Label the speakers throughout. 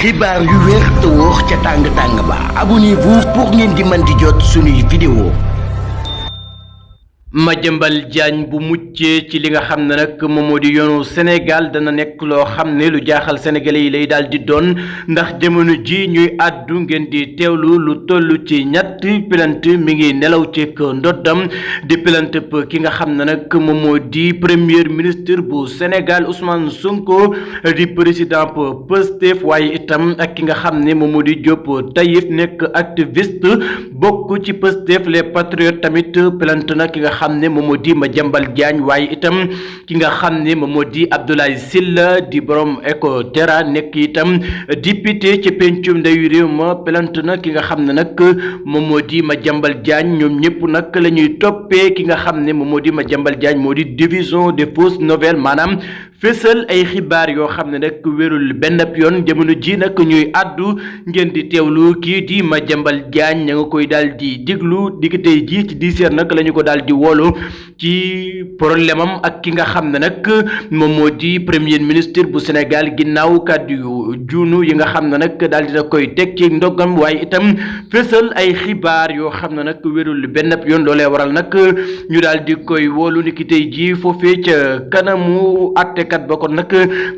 Speaker 1: xibaar yu wér te wóor ca tàng ba abonnez-vous pour ngeen di mën di jot suñuy vidéo.
Speaker 2: Madiambal Diagne bu muccee ci li nga xam ne nag moom moo di yoonu Sénégal dana nekk loo xam ne lu jaaxal sénégalais yi lay daal di doon ndax jamono ji ñuy àddu ngeen di teewlu lu toll ci ñetti plainte mi ngi nelaw ci ndoddam di plainte ki nga xam ne nag moom moo di premier ministre bu Sénégal Ousmane Sonko di président Pastef waaye itam ak ki nga xam ne moom moo di Diop Taïf nekk activiste bokk ci Pastef les patriotes tamit plainte na ki nga xam ne moom moo di Madiambal Diagne waaye itam ki nga xam ne moom moo di Abdoulaye Sylla di borom Ecotra nekk itam député ci pencum ndeyu réew ma plainte na ki nga xam ne nag moom moo di Madiambal Diagne ñoom ñëpp nag la ñuy toppee ki nga xam ne moom moo di Madiambal Diagne moo di diffusion des fausses nouvelles maanaam fésal ay xibaar yoo xam ne nag wérul benn yoon jamono ji nag ñuy àddu ngeen di teewlu kii di Madiambal Diagne ña nga koy daal di déglu digg tey ji ci 10 heures nag la ñu ko daal di woolu ci problème am ak ki nga xam ne nag moom moo di premier ministre bu Sénégal ginnaaw kàddu yu juunu yi nga xam ne nag daal dina koy teg ci ndogam waaye itam fésal ay xibaar yoo xam ne nag wérul benn yoon loolee waral nag ñu daal di koy woolu ni ki tey ji foofee ca kanamu attekat ba kon nag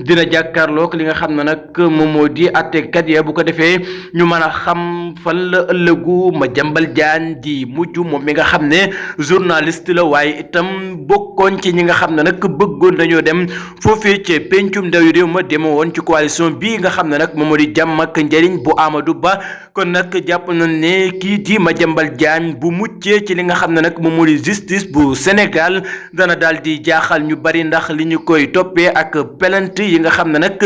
Speaker 2: dina jàkkaarloog li nga xam ne nag moom moo di attekat ya bu ko defee ñu mën a xam fan la ëllëgu Madiambal Diagne di mujj moom mi nga xam ne journaliste la waaye itam bokkoon ci ñi nga xam ne nag bëggoon dañoo dem foofee ca pencum ndawi réew ma dema woon ci coalition bii nga xam ne nag moom moo di jàmm ak njëriñ bu Amadou Ba kon nag jàpp nañ ne kii di Madiambal Diagne bu muccee ci li nga xam ne nag moom moo di justice bu Sénégal dana daal di jaaxal ñu bari ndax li ñu koy toppee ak plainte yi nga xam ne nag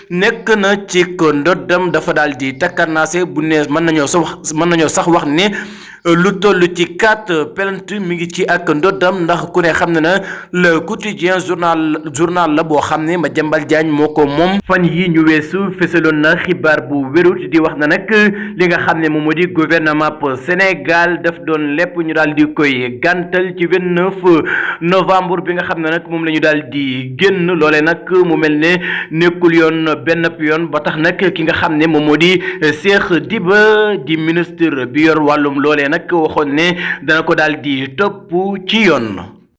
Speaker 2: nekk na ci ndoddam dafa daal di takkarnaase bu ne mën nañoo sax wax ne lu toll ci 4 plainte mi ngi ci ak ndoddam ndax ku ne xam ne na le quotidien journal la boo xam ne Madiambal Diagne moo ko moom fan yi ñu weesu fesaloon na xibaar bu wérut di wax na nag li nga xam ne moom moo di gouvernement pour Sénégal daf doon lépp ñu daal di koy gàntal ci 29 novembre bi nga xam ne nag moom la ñu daal di génn loole nag mu mel ne nekkul yoon benn yoon ba tax nag ki nga xam ne moom moo di Cheikh Diba di ministre bi yor wàllum loolee nag waxoon ne dana ko daal di topp ci yoon.